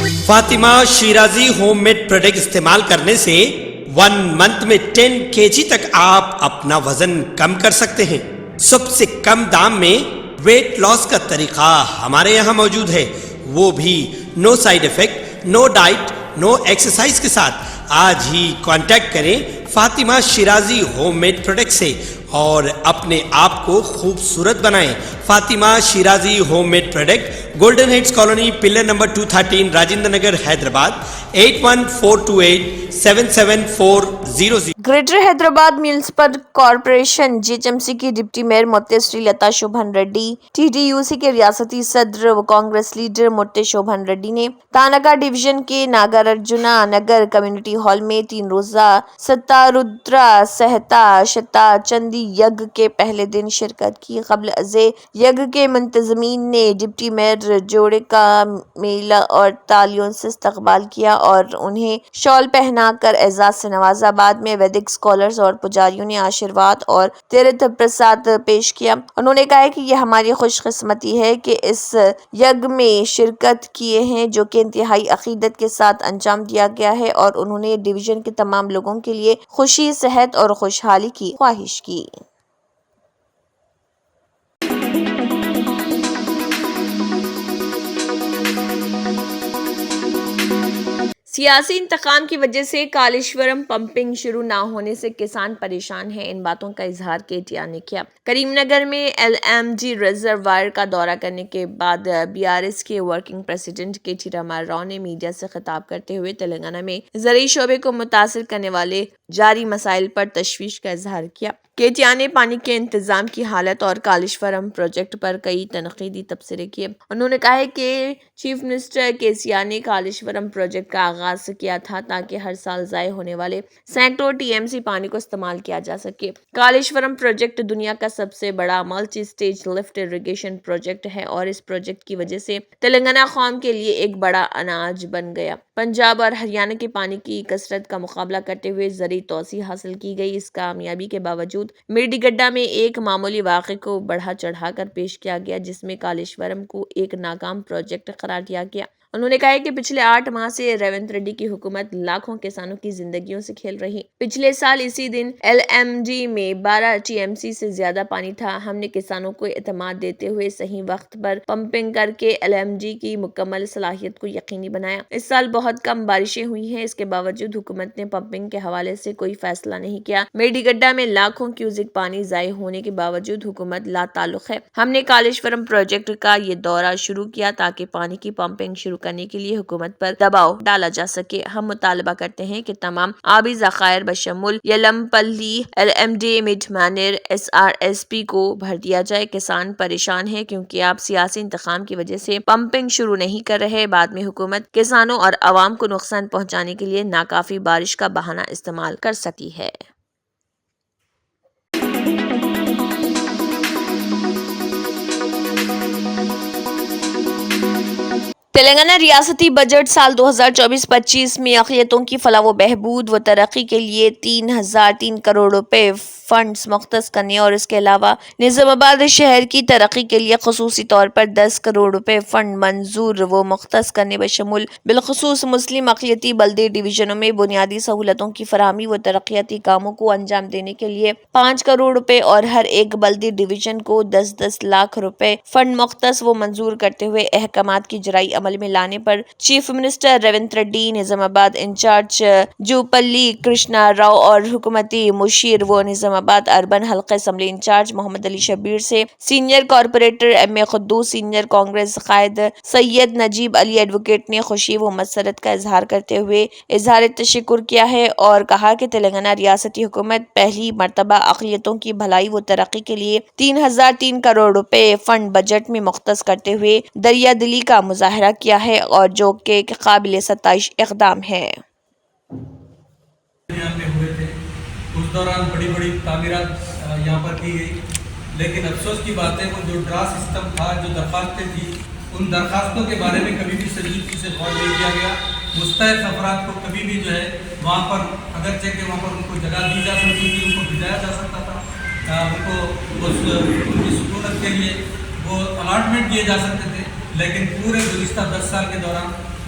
Fatima Shirazi home made product استعمال کرنے سے 1 منتھ میں 10 kg تک آپ اپنا وزن کم کر سکتے ہیں۔ سب سے کم دام میں ویٹ لاس کا طریقہ ہمارے یہاں موجود ہے، وہ بھی no side effect, no diet, no exercise کے ساتھ۔ آج ہی کانٹیکٹ کریں Fatima Shirazi home made product سے اور اپنے آپ کو خوبصورت بنائیں۔ Fatima Shirazi home made product, golden heights colony, pillar number 213، Rajendra Nagar, Hyderabad, 8142877400۔ Greater Hyderabad municipal corporation GHMC کی deputy mayor Mathe Sri Latha Shobhan Reddy, TDUC کے ریاستی صدر و کانگریس لیڈر متّے شوبھن ریڈی نے تاناگا ڈویژن کے ناگارجنا نگر کمیونٹی ہال میں 3 روزہ ستارودرا سہتا شتا چندی یگ کے پہلے دن شرکت کی۔ قبل ازیں یگ کے منتظمین نے ڈپٹی میئر جوڑے کا میلہ اور تالیوں سے استقبال کیا اور انہیں شال پہنا کر اعزاز سے نوازا۔ بعد میں ویدک اسکالرز اور پجاریوں نے آشیرواد اور تیرتھ پرساد پیش کیا۔ انہوں نے کہا کہ یہ ہماری خوش قسمتی ہے کہ اس یگ میں شرکت کیے ہیں جو کہ انتہائی عقیدت کے ساتھ انجام دیا گیا ہے، اور انہوں نے ڈویژن کے تمام لوگوں کے لیے خوشی، صحت اور خوشحالی کی خواہش کی۔ سیاسی انتقام کی وجہ سے کالیشورم پمپنگ شروع نہ ہونے سے کسان پریشان ہیں، ان باتوں کا اظہار KTR نے کیا۔ کریم نگر میں LMG ریزروائر کا دورہ کرنے کے بعد BRS کے working president KT Rama Rao نے میڈیا سے خطاب کرتے ہوئے تلنگانہ میں زرعی شعبے کو متاثر کرنے والے جاری مسائل پر تشویش کا اظہار کیا۔ KTR نے پانی کے انتظام کی حالت اور کالیشورم پروجیکٹ پر کئی تنقیدی تبصرے کیے۔ انہوں نے کہا کہ چیف منسٹر KCR نے کالیشورم پروجیکٹ کا آغاز کیا تھا تاکہ ہر سال ضائع ہونے والے سینکڑوں TMC پانی کو استعمال کیا جا سکے۔ کالیشورم پروجیکٹ دنیا کا سب سے بڑا multi stage lift irrigation project ہے اور اس پروجیکٹ کی وجہ سے تلنگانہ قوم کے لیے ایک بڑا اناج بن گیا۔ پنجاب اور ہریانہ کے پانی کی کثرت کا مقابلہ کرتے ہوئے زرعی توسیع حاصل کی گئی۔ اس کامیابی کے باوجود میڈی گڈھا میں ایک معمولی واقعے کو بڑھا چڑھا کر پیش کیا گیا جس میں کالیشورم کو ایک ناکام پروجیکٹ قرار دیا گیا۔ انہوں نے کہا کہ پچھلے 8 ماہ سے ریونت ریڈی کی حکومت لاکھوں کسانوں کی زندگیوں سے کھیل رہی۔ پچھلے سال اسی دن LMG میں 12 TMC سے زیادہ پانی تھا۔ ہم نے کسانوں کو اعتماد دیتے ہوئے صحیح وقت پر پمپنگ کر کے LMG کی مکمل صلاحیت کو یقینی بنایا۔ اس سال بہت کم بارشیں ہوئی ہیں، اس کے باوجود حکومت نے پمپنگ کے حوالے سے کوئی فیصلہ نہیں کیا۔ میڈی گڈھا میں لاکھوں کیوزک پانی ضائع ہونے کے باوجود حکومت لا تعلق ہے۔ ہم نے کالیشورم پروجیکٹ کا یہ دورہ شروع کیا تاکہ پانی کی پمپنگ شروع کرنے کے لیے حکومت پر دباؤ ڈالا جا سکے۔ ہم مطالبہ کرتے ہیں کہ تمام آبی ذخائر بشمول یلمپلی، LMD، مڈ مانر، SRSP کو بھر دیا جائے۔ کسان پریشان ہیں کیونکہ آپ سیاسی انتقام کی وجہ سے پمپنگ شروع نہیں کر رہے۔ بعد میں حکومت کسانوں اور عوام کو نقصان پہنچانے کے لیے ناکافی بارش کا بہانہ استعمال کر سکتی ہے۔ تلنگانہ ریاستی بجٹ سال 2024-25 میں اقلیتوں کی فلاح و بہبود و ترقی کے لیے 3003 کروڑ روپے فنڈز مختص کرنے اور اس کے علاوہ نظام آباد شہر کی ترقی کے لیے خصوصی طور پر 10 کروڑ روپے فنڈ منظور و مختص کرنے بشمول بالخصوص مسلم اقلیتی بلدی ڈویژنوں میں بنیادی سہولتوں کی فراہمی و ترقیاتی کاموں کو انجام دینے کے لیے 5 کروڑ روپے اور ہر ایک بلدی ڈویژن کو 10-10 لاکھ روپے فنڈ مختص و منظور کرتے ہوئے احکامات کی جرائی عمل میں لانے پر چیف منسٹر ریونت ریڈی، نظام آباد انچارج جوپلی کرشنا راؤ اور حکومتی مشیر و نظام آباد اربن حلقہ اسمبلی انچارج محمد علی شبیر سے سینئر کارپوریٹر M.A. قدوس، سینئر کانگریس قائد سید نجیب علی ایڈوکیٹ نے خوشی و مسرت کا اظہار کرتے ہوئے اظہار تشکر کیا ہے اور کہا کہ تلنگانہ ریاستی حکومت پہلی مرتبہ اقلیتوں کی بھلائی و ترقی کے لیے 3003 کروڑ روپے فنڈ بجٹ میں مختص کرتے ہوئے دریا دلی کا مظاہرہ کیا ہے اور جو کہ قابل ستائش اقدام ہے۔ اس دوران بڑی بڑی تعمیرات یہاں پر کی گئی، لیکن افسوس کی بات ہے وہ جو ڈرا سسٹم تھا، جو درخواستیں تھیں، ان درخواستوں کے بارے میں کبھی بھی سنجیدگی سے غور نہیں کیا گیا۔ مستحق افراد کو کبھی بھی جو ہے وہاں پر اگرچہ کہ وہاں پر ان کو جگہ دی جا سکتی تھی، ان کو بھیجایا جا سکتا تھا، ان کو ان کی سکونت کے لیے وہ الاٹمنٹ دیے جا سکتے تھے، لیکن پورے گزشتہ 10 سال کے دوران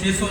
600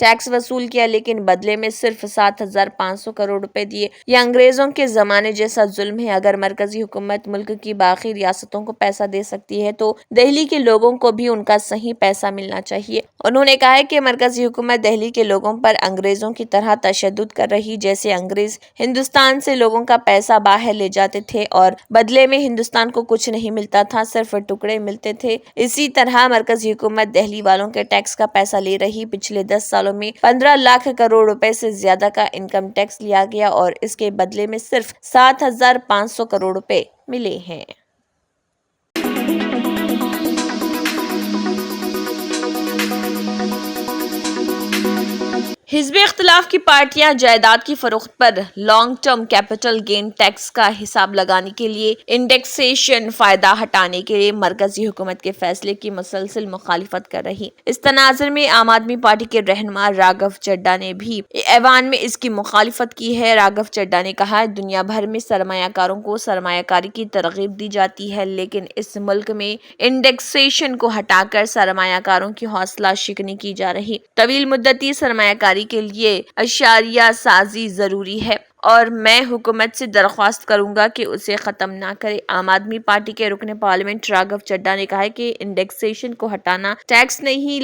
ٹیکس وصول کیا، لیکن بدلے میں صرف 7,500 کروڑ روپے دیے۔ یہ انگریزوں کے زمانے جیسا ظلم ہے۔ اگر مرکزی حکومت ملک کی باقی ریاستوں کو پیسہ دے سکتی ہے تو دہلی کے لوگوں کو بھی ان کا صحیح پیسہ ملنا چاہیے۔ انہوں نے کہا کہ مرکزی حکومت دہلی کے لوگوں پر انگریزوں کی طرح تشدد کر رہی، جیسے انگریز ہندوستان سے لوگوں کا پیسہ باہر لے جاتے تھے اور بدلے میں ہندوستان کو کچھ نہیں ملتا تھا، صرف ٹکڑے ملتے تھے۔ اسی طرح مرکزی حکومت دہلی والوں کے ٹیکس کا پیسہ لے رہی۔ پچھلے 10 سالوں میں 15 لاکھ کروڑ روپے سے زیادہ کا انکم ٹیکس لیا گیا اور اس کے بدلے میں صرف 7,500 کروڑ روپے ملے ہیں۔ حزب اختلاف کی پارٹیاں جائیداد کی فروخت پر long term capital gain tax کا حساب لگانے کے لیے انڈیکسیشن فائدہ ہٹانے کے لیے مرکزی حکومت کے فیصلے کی مسلسل مخالفت کر رہی۔ اس تناظر میں عام آدمی پارٹی کے رہنما راگھو چڈھا نے بھی ایوان میں اس کی مخالفت کی ہے۔ راگھو چڈھا نے کہا، دنیا بھر میں سرمایہ کاروں کو سرمایہ کاری کی ترغیب دی جاتی ہے، لیکن اس ملک میں انڈیکسیشن کو ہٹا کر سرمایہ کاروں کی حوصلہ شکنی کی جا رہی۔ طویل مدتی سرمایہ کاری کے لیے اشاریہ سازی ضروری ہے اور میں حکومت سے درخواست کروں گا کہ اسے ختم نہ کرے۔ عام آدمی پارٹی کے رکن پارلیمنٹ راگھو چڈھا نے کہا کہ انڈیکسیشن کو ہٹانا ٹیکس نہیں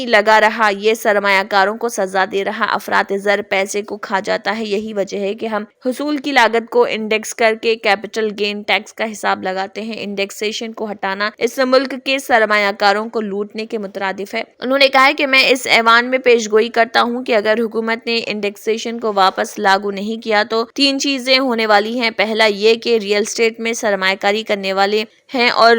لگا رہا، یہ سرمایہ کاروں کو سزا دے رہا، افراط زر پیسے کو کھا جاتا ہے۔ یہی وجہ ہے کہ ہم حصول کی لاگت کو انڈیکس کر کے کیپٹل گین ٹیکس کا حساب لگاتے ہیں۔ انڈیکسیشن کو ہٹانا اس ملک کے سرمایہ کاروں کو لوٹنے کے مترادف ہے۔ انہوں نے کہا کہ میں اس ایوان میں پیش گوئی کرتا ہوں کہ اگر حکومت نے انڈیکسیشن کو واپس لاگو نہیں کیا تو 3 چیزیں ہونے والی ہیں۔ پہلا یہ کہ ریئل اسٹیٹ میں سرمایہ کاری کرنے والے ہیں اور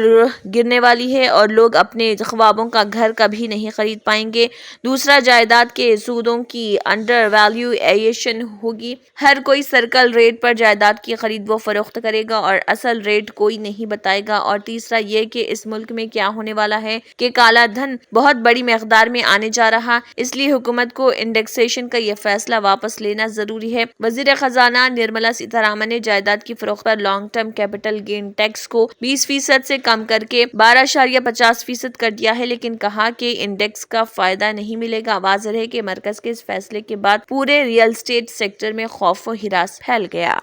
گرنے والی ہے اور لوگ اپنے خوابوں کا گھر کبھی نہیں خرید پائیں گے۔ دوسرا، جائیداد کے سودوں کی انڈر ویلیویشن ہوگی۔ ہر کوئی سرکل ریٹ پر جائیداد کی خرید و فروخت کرے گا اور اصل ریٹ کوئی نہیں بتائے گا۔ اور تیسرا یہ کہ اس ملک میں کیا ہونے والا ہے کہ کالا دھن بہت بڑی مقدار میں آنے جا رہا، اس لیے حکومت کو انڈیکسیشن کا یہ فیصلہ واپس لینا ضروری ہے۔ وزیر خزانہ نرملا سیتارمن نے جائیداد کی فروخت پر long term capital gain tax کو 20% سے کم کر کے 12.50% کر دیا ہے، لیکن کہا کہ انڈیکس کا فائدہ نہیں ملے گا۔ واضح ہے کہ مرکز کے اس فیصلے کے بعد پورے ریئل اسٹیٹ سیکٹر میں خوف و ہراس پھیل گیا۔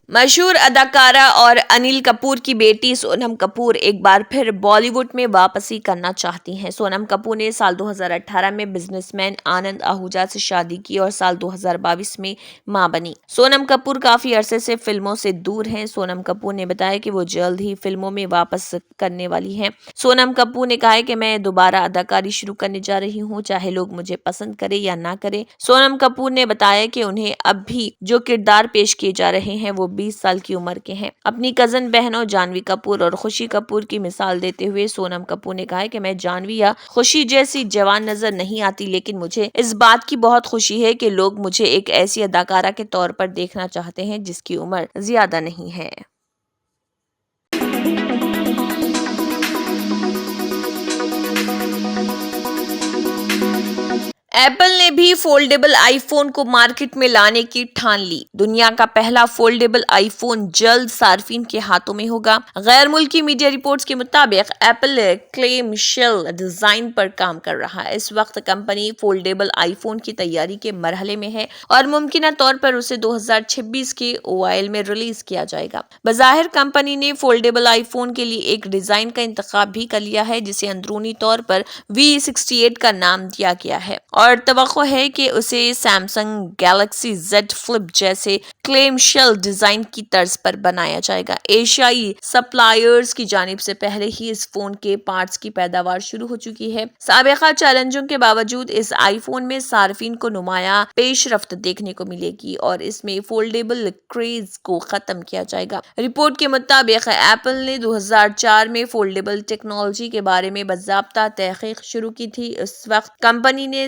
مشہور اداکارہ اور انل کپور کی بیٹی سونم کپور ایک بار پھر بالی ووڈ میں واپسی کرنا چاہتی ہیں۔ سونم کپور نے سال 2018 میں بزنس مین آنند آہوجا سے شادی کی اور سال 2022 میں ماں بنی۔ سونم کپور کافی عرصے سے فلموں سے دور ہیں۔ سونم کپور نے بتایا کہ وہ جلد ہی فلموں میں واپس کرنے والی ہیں۔ سونم کپور نے کہا کہ میں دوبارہ اداکاری شروع کرنے جا رہی ہوں، چاہے لوگ مجھے پسند کریں یا نہ کریں۔ سونم کپور نے بتایا کہ انہیں اب بھی جو کردار پیش کیے جا رہے ہیں وہ 20 سال کی عمر کے ہیں۔ اپنی کزن بہنوں جانوی کپور اور خوشی کپور کی مثال دیتے ہوئے سونم کپور نے کہا کہ میں جانوی یا خوشی جیسی جوان نظر نہیں آتی، لیکن مجھے اس بات کی بہت خوشی ہے کہ لوگ مجھے ایک ایسی اداکارہ کے طور پر دیکھنا چاہتے ہیں جس کی عمر زیادہ نہیں ہے۔ ایپل نے بھی فولڈیبل آئی فون کو مارکیٹ میں لانے کی ٹھان لی۔ دنیا کا پہلا فولڈیبل آئی فون جلد صارفین کے ہاتھوں میں ہوگا۔ غیر ملکی میڈیا رپورٹس کے مطابق ایپل کلیم شیل ڈیزائن پر کام کر رہا ہے۔ اس وقت کمپنی فولڈیبل آئی فون کی تیاری کے مرحلے میں ہے اور ممکنہ طور پر اسے 2026 کے اوائل میں ریلیز کیا جائے گا۔ بظاہر کمپنی نے فولڈیبل آئی فون کے لیے ایک ڈیزائن کا انتخاب بھی کر لیا ہے جسے اندرونی طور پر V68 کا نام دیا گیا ہے اور توقع ہے کہ اسے سیمسنگ گیلیکسی زیڈ فلپ جیسے کلیم شیل ڈیزائن کی طرز پر بنایا جائے گا۔ ایشیائی سپلائرز کی جانب سے پہلے ہی اس فون کے پارٹس کی پیداوار شروع ہو چکی ہے۔ سابقہ چیلنجوں کے باوجود اس آئی فون میں صارفین کو نمایاں پیش رفت دیکھنے کو ملے گی اور اس میں فولڈیبل کریز کو ختم کیا جائے گا۔ رپورٹ کے مطابق ایپل نے 2004 میں فولڈیبل ٹیکنالوجی کے بارے میں باضابطہ تحقیق شروع کی تھی۔ اس وقت کمپنی نے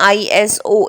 ISO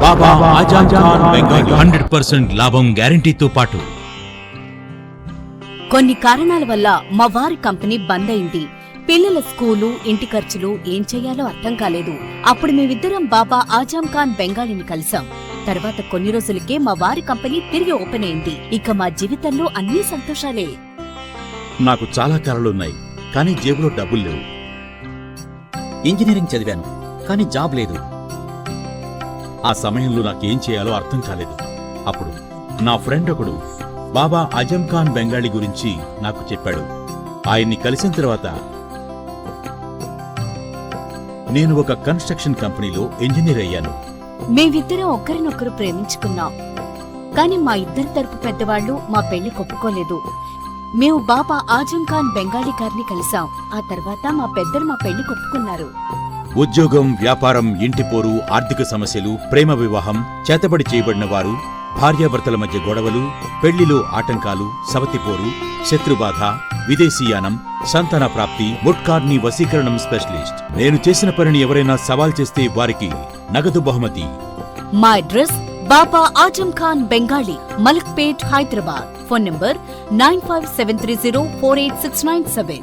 బాబా ఆజాం ఖాన్ బెంగాలీ 100% లాభం గ్యారంటీతో పాటు కొన్ని కారణాల వల్ల మా వారి కంపెనీ బంద్ అయింది. పిల్లల స్కూలు, ఇంటి ఖర్చులు ఏం చెయ్యాలో అర్థం కాలేదు. అప్పుడు మేమిద్దరం బాబా ఆజాం ఖాన్ బెంగాలీని కలిసాం. తర్వాత కొన్ని రోజులకే మా వారి కంపెనీ తిరిగి ఓపెన్ అయింది. ఇక మా జీవితంలో అన్ని సంతోషాలే. నాకు చాలా కలలున్నాయి, కానీ జేబులో డబ్బులు లేవు. ఇంజనీరింగ్ చదివాను, కానీ జాబ్ లేదు. ఆ సమయంలో నాకేం చేయాలో అర్థం కాలేదు. అప్పుడు నా ఫ్రెండ్ ఒకడు బాబా ఆజం ఖాన్ బెంగాలీ గురించి నాకు చెప్పాడు. ఆయన్ని కలిసిన తర్వాత నేను ఒక కన్స్ట్రక్షన్ కంపెనీలో ఇంజనీర్ అయ్యాను. మేమిద్దరం ఒకరినొకరు ప్రేమించుకున్నాం, కానీ మా ఇద్దరి తరపు పెద్దవాళ్లు మా పెళ్లి ఒప్పుకోలేదు. మేము బాబా ఆజం ఖాన్ బెంగాలీ గారిని కలిసాం. ఆ తర్వాత మా పెద్దలు మా పెళ్లి ఒప్పుకున్నారు. ఉద్యోగం, వ్యాపారం, ఇంటి పోరు, ఆర్థిక సమస్యలు, ప్రేమ వివాహం, చేతబడి చేయబడిన వారు, భార్యాభర్తల మధ్య గొడవలు, పెళ్లిలో ఆటంకాలు, సవతిపోరు, శత్రుబాధ, విదేశీయానం, సంతాన ప్రాప్తి, ముట్కార్ని వశీకరణం స్పెషలిస్ట్. నేను చేసిన పనిని ఎవరైనా సవాల్ చేస్తే వారికి నగదు బహుమతి. మా address Baba Azam Khan Bengali, Malakpet, Hyderabad. Phone number 9573048697.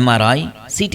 MRI, CT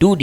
2D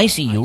ICU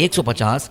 150,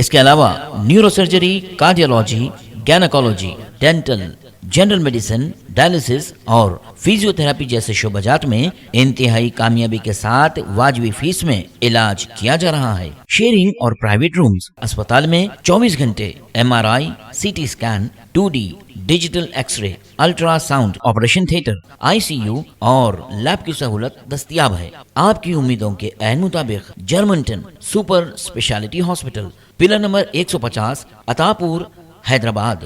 اس کے علاوہ neurosurgery, cardiology, gynaecology, dental, general medicine, dialysis اور فزیو تھراپی جیسے شعبجات میں انتہائی کامیابی کے ساتھ واجبی فیس میں علاج کیا جا رہا ہے۔ شیئرنگ اور پرائیویٹ رومز، اسپتال میں 24 گھنٹے MRI، CT scan, 2D digital X ray, ultra sound, operation theatre, ICU اور لیب کی سہولت دستیاب ہے۔ آپ کی امیدوں کے عین مطابق جرمنٹن super speciality hospital, pillar number 150، عطا پور، حیدرآباد